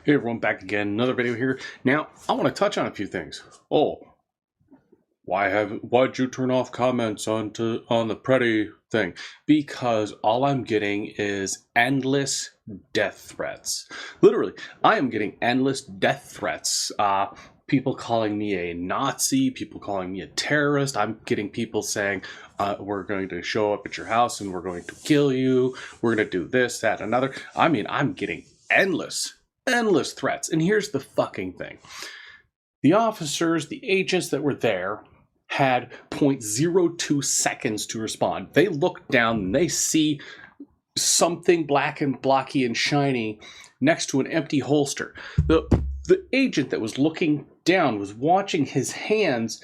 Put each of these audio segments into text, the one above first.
Hey everyone, back again, another video here. Now, I want to touch on a few things. Oh, why'd you turn off comments on the Pretti thing? Because all I'm getting is endless death threats. Literally, I am getting endless death threats. People calling me a Nazi, people calling me a terrorist. I'm getting people saying, we're going to show up at your house and we're going to kill you. We're going to do this, that, another. I mean, I'm getting endless threats. And here's the fucking thing. The officers, the agents that were there had 0.02 seconds to respond. They look down and they see something black and blocky and shiny next to an empty holster. The agent that was looking down was watching his hands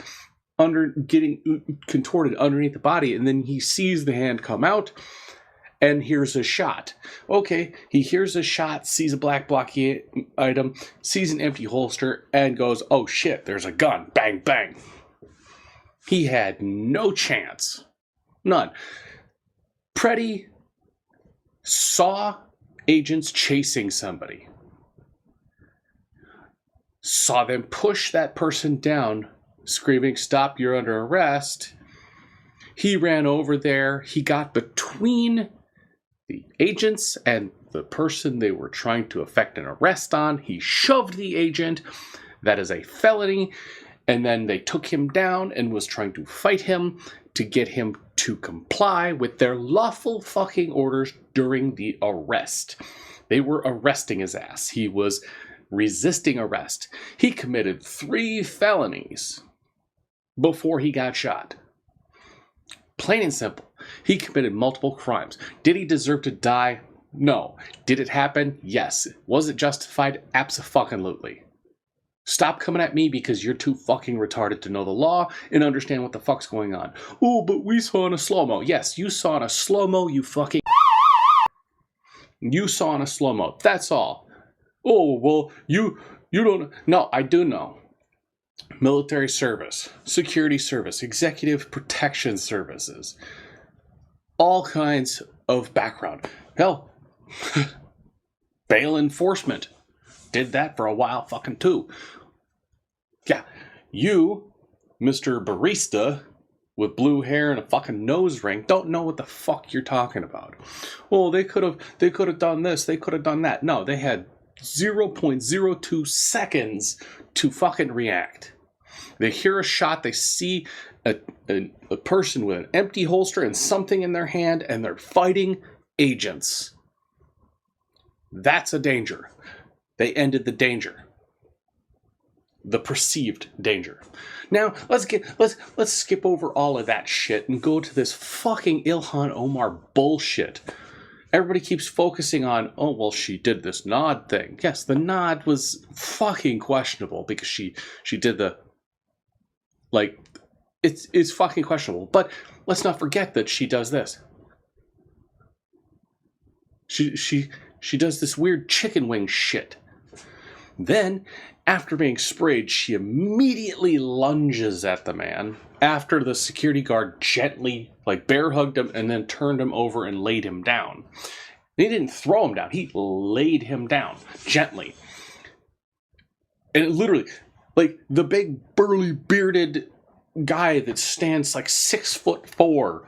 getting contorted underneath the body, and then he sees the hand come out and hears a shot. Okay, he hears a shot, sees a black blocky item, sees an empty holster, and goes, oh shit, there's a gun. Bang, bang. He had no chance. None. Pretti saw agents chasing somebody. Saw them push that person down, screaming, stop, you're under arrest. He ran over there. He got between the agents and the person they were trying to effect an arrest on. He shoved the agent. That is a felony. And then they took him down and was trying to fight him to get him to comply with their lawful fucking orders during the arrest. They were arresting his ass. He was resisting arrest. He committed 3 felonies before he got shot. Plain and simple. He committed multiple crimes. Did he deserve to die? No. Did it happen? Yes. Was it justified? Abso-fucking-lutely. Stop coming at me because you're too fucking retarded to know the law and understand what the fuck's going on. Oh, but we saw in a slow-mo. Yes, you saw in a slow-mo, you fucking... You saw in a slow-mo. That's all. Oh, well, you don't... No, I do know. Military service, security service, executive protection services, all kinds of background. Hell, bail enforcement did that for a while fucking too. Yeah, you, Mr. Barista with blue hair and a fucking nose ring, don't know what the fuck you're talking about. Well, they could have done this, they could have done that. No, they had 0.02 seconds to fucking react. They hear a shot, they see a person with an empty holster and something in their hand, and they're fighting agents. That's a danger. They ended the danger. The perceived danger. Now, let's skip over all of that shit and go to this fucking Ilhan Omar bullshit. Everybody keeps focusing on, oh, well, she did this nod thing. Yes, the nod was fucking questionable because she did the, like, it's fucking questionable. But let's not forget that she does this. She does this weird chicken wing shit. Then, after being sprayed, she immediately lunges at the man after the security guard gently, like, bear hugged him and then turned him over and laid him down. He didn't throw him down. He laid him down gently. And it literally, like, the big burly bearded guy that stands like 6'4"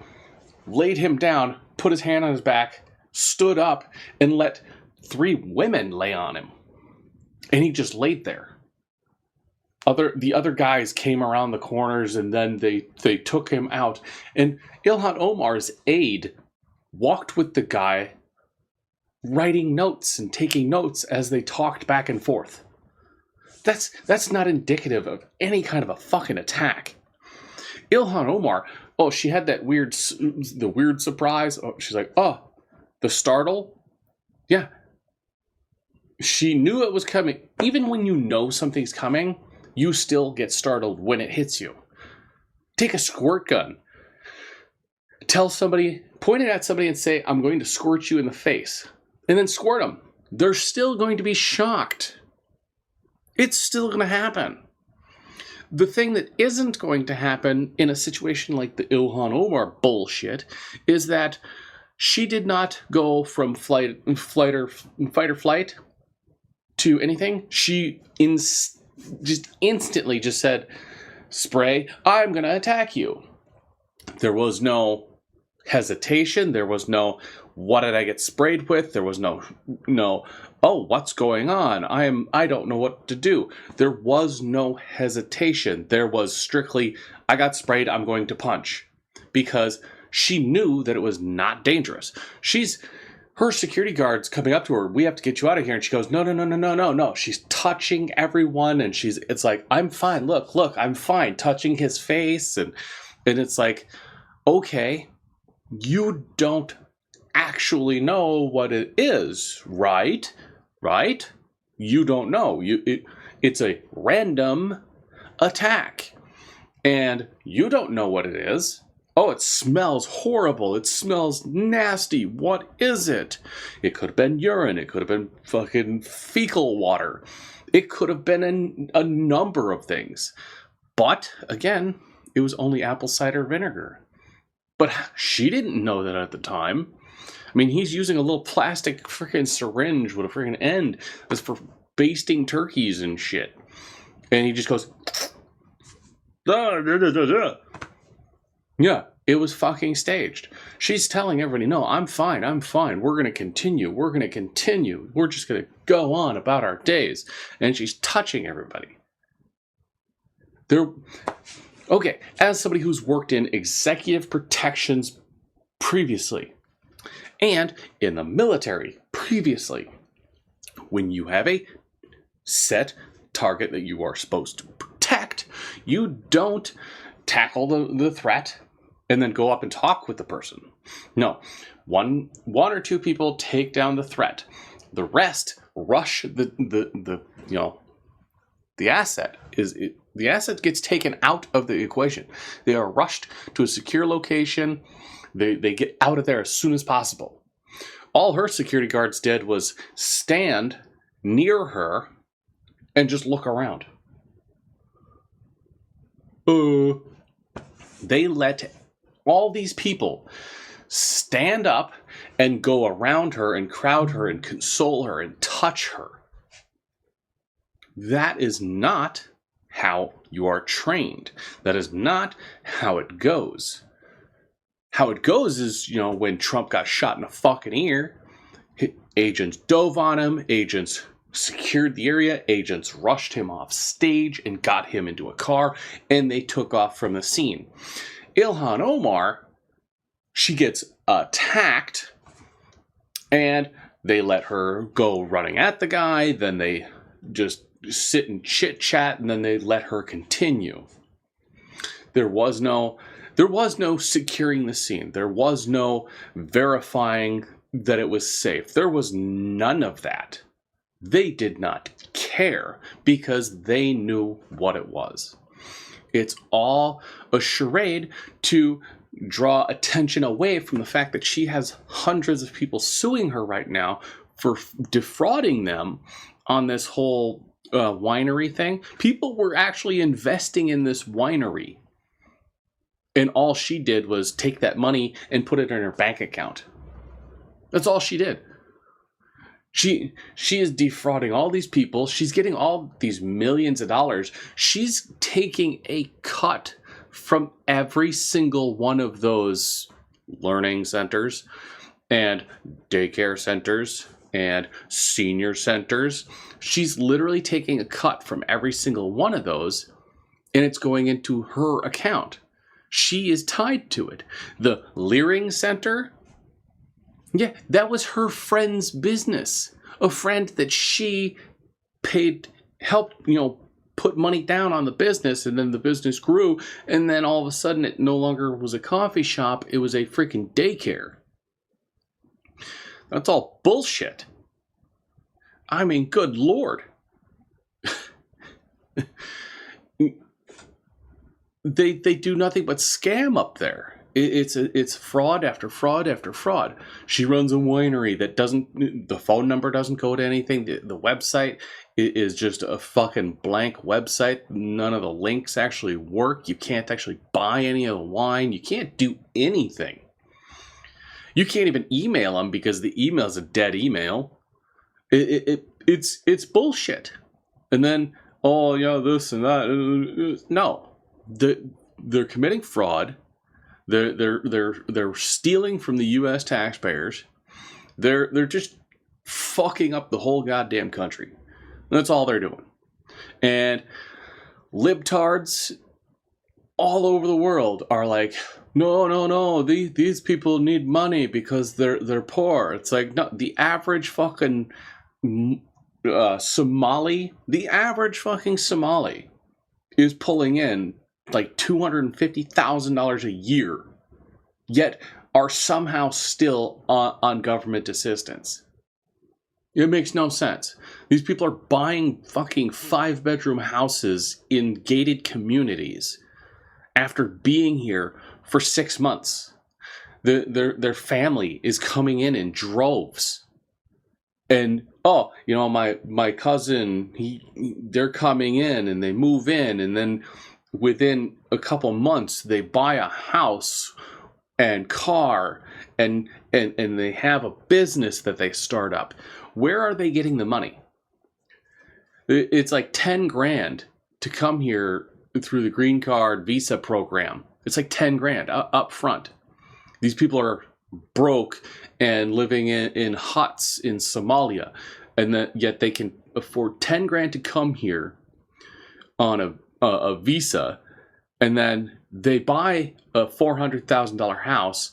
laid him down, put his hand on his back, stood up, and let 3 women lay on him. And he just laid there. The other guys came around the corners and then they took him out. And Ilhan Omar's aide walked with the guy, writing notes and taking notes as they talked back and forth. That's not indicative of any kind of a fucking attack. Ilhan Omar, oh, she had that weird surprise. Oh, she's like, oh, the startle? Yeah. She knew it was coming. Even when you know something's coming, you still get startled when it hits you. Take a squirt gun. Tell somebody, point it at somebody and say, I'm going to squirt you in the face. And then squirt them. They're still going to be shocked. It's still going to happen. The thing that isn't going to happen in a situation like the Ilhan Omar bullshit is that she did not go from fight or flight to anything. She just instantly just said, "Spray, I'm going to attack you." There was no hesitation. There was no, "What did I get sprayed with?" There was no, "Oh, what's going on? I don't know what to do." There was no hesitation. There was strictly, "I got sprayed, I'm going to punch." Because she knew that it was not dangerous. Her security guard's coming up to her, "We have to get you out of here." And she goes, "No, no, no, no, no, no, no." She's touching everyone, and it's like, "I'm fine. Look, I'm fine." Touching his face, and it's like, okay, you don't actually know what it is, right? Right? You don't know. It's a random attack, and you don't know what it is. "Oh, it smells horrible. It smells nasty. What is it?" It could have been urine. It could have been fucking fecal water. It could have been a number of things. But, again, it was only apple cider vinegar. But she didn't know that at the time. I mean, he's using a little plastic freaking syringe with a freaking end that's for basting turkeys and shit. And he just goes, "Da, da, da, da, da." Yeah, it was fucking staged. She's telling everybody, "No, I'm fine. We're going to continue. We're just going to go on about our days." And she's touching everybody. Okay, as somebody who's worked in executive protections previously, and in the military previously, when you have a set target that you are supposed to protect, you don't tackle the threat and then go up and talk with the person. No, one or two people take down the threat. The rest rush the asset. The asset gets taken out of the equation. They are rushed to a secure location. They get out of there as soon as possible. All her security guards did was stand near her and just look around. They let all these people stand up and go around her and crowd her and console her and touch her. That is not how you are trained. That is not how it goes. How it goes is, when Trump got shot in the fucking ear, agents dove on him, agents secured the area, agents rushed him off stage and got him into a car, and they took off from the scene. Ilhan Omar, she gets attacked, and they let her go running at the guy, then they just sit and chit-chat, and then they let her continue. There was no securing the scene. There was no verifying that it was safe. There was none of that. They did not care because they knew what it was. It's all a charade to draw attention away from the fact that she has hundreds of people suing her right now for defrauding them on this whole winery thing. People were actually investing in this winery, and all she did was take that money and put it in her bank account. That's all she did. She is defrauding all these people. She's getting all these millions of dollars. She's taking a cut from every single one of those learning centers and daycare centers and senior centers. She's literally taking a cut from every single one of those, and it's going into her account. She is tied to it. The Leering Center, yeah, that was her friend's business. A friend that she helped, put money down on the business, and then the business grew, and then all of a sudden it no longer was a coffee shop, it was a freaking daycare. That's all bullshit. I mean, good Lord. They do nothing but scam up there. It's fraud after fraud after fraud. She runs a winery that the phone number doesn't go to anything. The website is just a fucking blank website. None of the links actually work. You can't actually buy any of the wine. You can't do anything. You can't even email them because the email is a dead email. it's bullshit. And then, oh yeah, this and that. No, they're committing fraud. They're stealing from the U.S. taxpayers. They're just fucking up the whole goddamn country. That's all they're doing. And libtards all over the world are like, no, these people need money because they're poor. It's like, no, the average fucking Somali, is pulling in like $250,000 a year, yet are somehow still on government assistance. It makes no sense. These people are buying fucking 5-bedroom houses in gated communities after being here for 6 months. Their family is coming in droves. And my cousin, they're coming in and they move in, and then within a couple months they buy a house and car and they have a business that they start up. Where are they getting the money? It's like 10 grand to come here through the green card visa program. It's like 10 grand up front. These people are broke and living in huts in Somalia, and yet they can afford 10 grand to come here on a visa, and then they buy a $400,000 house,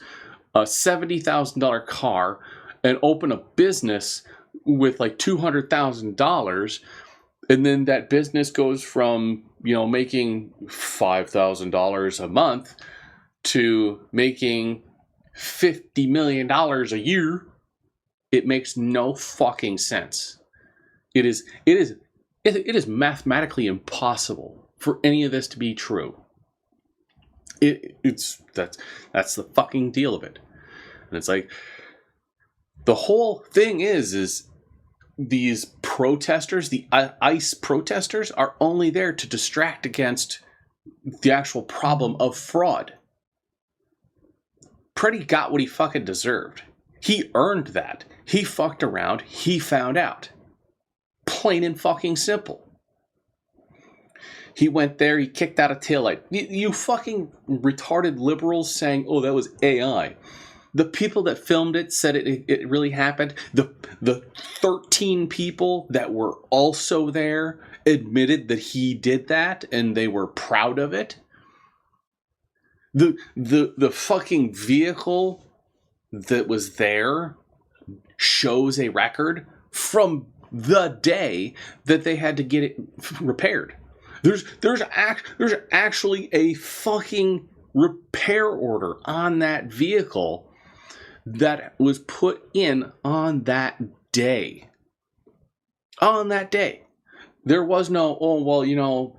a $70,000 car, and open a business with like $200,000, and then that business goes from making $5,000 a month to making $50 million a year. It makes no fucking sense. It is mathematically impossible for any of this to be true. That's the fucking deal of it. And it's like, the whole thing is these protesters, the ICE protesters, are only there to distract against the actual problem of fraud. Pretti got what he fucking deserved. He earned that. He fucked around. He found out. Plain and fucking simple. He went there. He kicked out a taillight. You fucking retarded liberals saying, oh, that was AI. The people that filmed it said it really happened. The 13 people that were also there admitted that he did that, and they were proud of it. The fucking vehicle that was there shows a record from the day that they had to get it repaired. There's actually a fucking repair order on that vehicle that was put in on that day. On that day. There was no,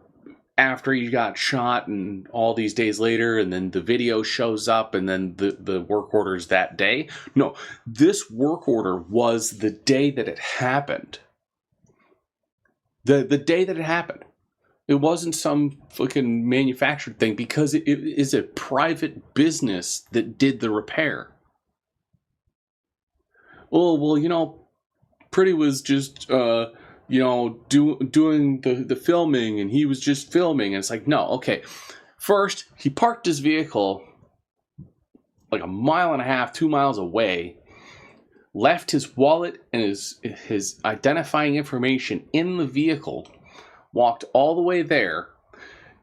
after he got shot and all these days later, and then the video shows up, and then the work order's that day. No, this work order was the day that it happened. The day that it happened. It wasn't some fucking manufactured thing, because it is a private business that did the repair. Oh, well, Pretti was just, doing the filming, and he was just filming. And it's like, no, okay. First, he parked his vehicle like 1.5 miles, 2 miles away, left his wallet and his identifying information in the vehicle, walked all the way there.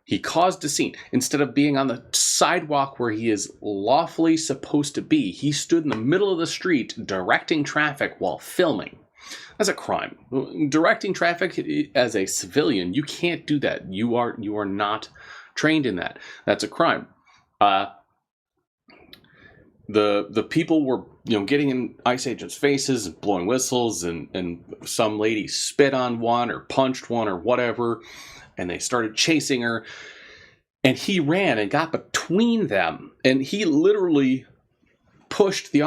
He caused a scene. Instead of being on the sidewalk where he is lawfully supposed to be, he stood in the middle of the street directing traffic while filming. That's a crime. Directing traffic as a civilian, you can't do that. You are not trained in that. That's a crime. The people were getting in ICE agents' faces and blowing whistles, and some lady spit on one or punched one or whatever, and they started chasing her, and he ran and got between them, and he literally pushed the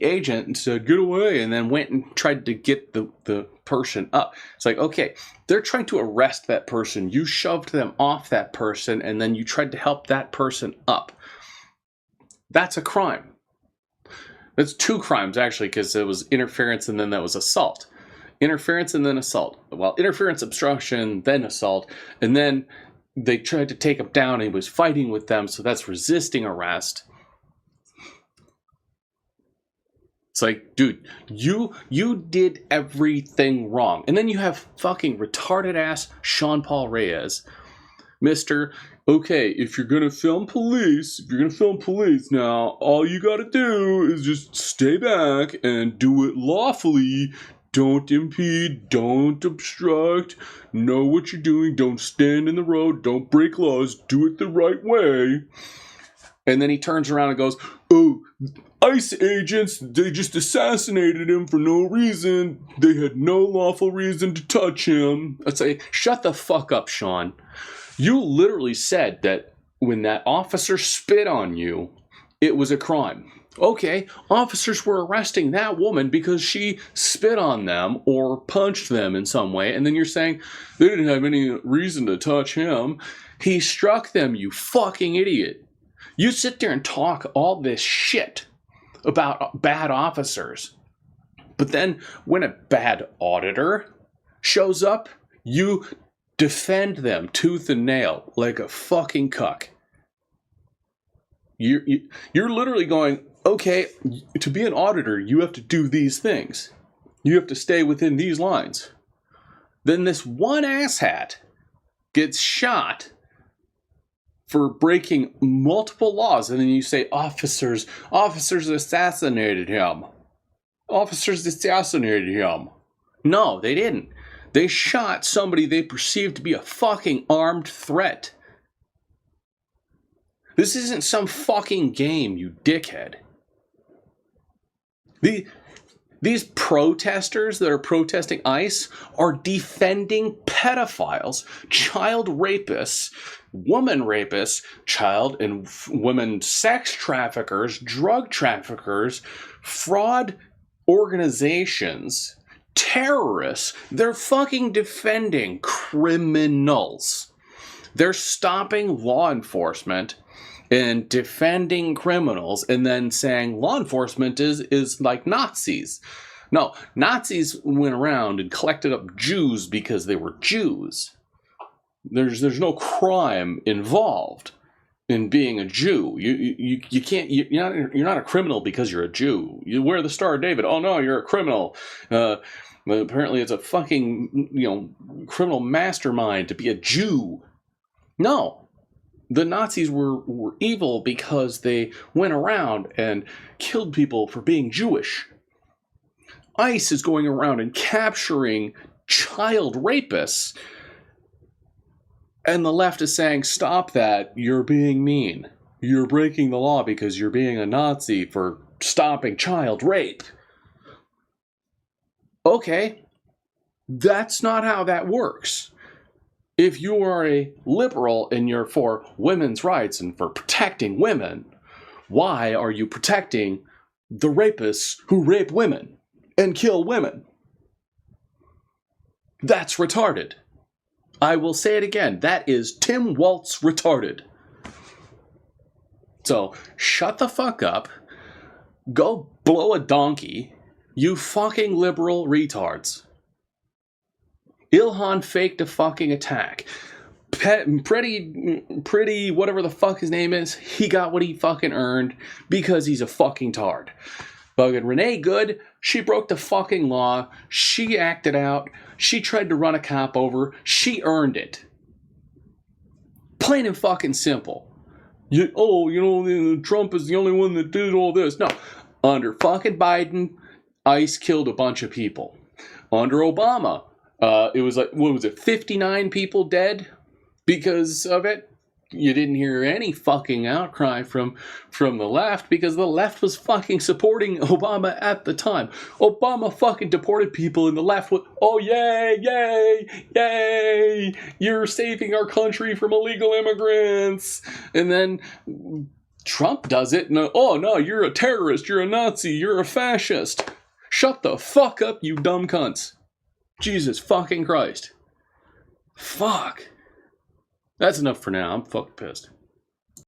agent and said, get away, and then went and tried to get the person up. It's like, okay, they're trying to arrest that person. You shoved them off that person, and then you tried to help that person up. That's a crime. That's 2 crimes, actually, because it was interference and then that was assault. interference and then assault. Well, interference, obstruction, then assault, and then they tried to take him down and he was fighting with them, so that's resisting arrest. It's like, dude, you did everything wrong. And then you have fucking retarded ass Sean Paul Reyes. Mr. Okay, if you're gonna film police now, all you gotta do is just stay back and do it lawfully. Don't impede, don't obstruct, know what you're doing, don't stand in the road, don't break laws, do it the right way. And then he turns around and goes, oh, ICE agents, they just assassinated him for no reason. They had no lawful reason to touch him. I'd say, shut the fuck up, Sean. You literally said that when that officer spit on you, it was a crime. Okay, officers were arresting that woman because she spit on them or punched them in some way, and then you're saying they didn't have any reason to touch him. He struck them, you fucking idiot. You sit there and talk all this shit about bad officers, but then when a bad auditor shows up, you defend them tooth and nail like a fucking cuck. You're literally going, okay, to be an auditor, you have to do these things. You have to stay within these lines. Then this one asshat gets shot for breaking multiple laws, and then you say, officers assassinated him. Officers assassinated him. No, they didn't. They shot somebody they perceived to be a fucking armed threat. This isn't some fucking game, you dickhead. These protesters that are protesting ICE are defending pedophiles, child rapists, woman rapists, child and women sex traffickers, drug traffickers, fraud organizations, terrorists. They're fucking defending criminals. They're stopping law enforcement and defending criminals and then saying law enforcement is like Nazis. No, Nazis went around and collected up Jews because they were Jews. There's no crime involved in being a Jew. You can't, you're not a criminal because you're a Jew. You wear the Star of David. Oh no, you're a criminal. Apparently it's a fucking, criminal mastermind to be a Jew. No. The Nazis were evil because they went around and killed people for being Jewish. ICE is going around and capturing child rapists. And the left is saying, stop that, you're being mean. You're breaking the law because you're being a Nazi for stopping child rape. Okay, that's not how that works. If you are a liberal and you're for women's rights and for protecting women, why are you protecting the rapists who rape women and kill women? That's retarded. I will say it again. That is Tim Waltz retarded. So, shut the fuck up. Go blow a donkey. You fucking liberal retards. Ilhan faked a fucking attack. Pretti, whatever the fuck his name is, he got what he fucking earned because he's a fucking tard. Fucking Renee Good, she broke the fucking law. She acted out. She tried to run a cop over. She earned it. Plain and fucking simple. Trump is the only one that did all this. No. Under fucking Biden, ICE killed a bunch of people. Under Obama, it was 59 people dead because of it? You didn't hear any fucking outcry from the left because the left was fucking supporting Obama at the time. Obama fucking deported people and the left was, oh yay, yay, yay, you're saving our country from illegal immigrants. And then Trump does it and, oh no, you're a terrorist, you're a Nazi, you're a fascist. Shut the fuck up, you dumb cunts. Jesus fucking Christ. Fuck. That's enough for now. I'm fucking pissed.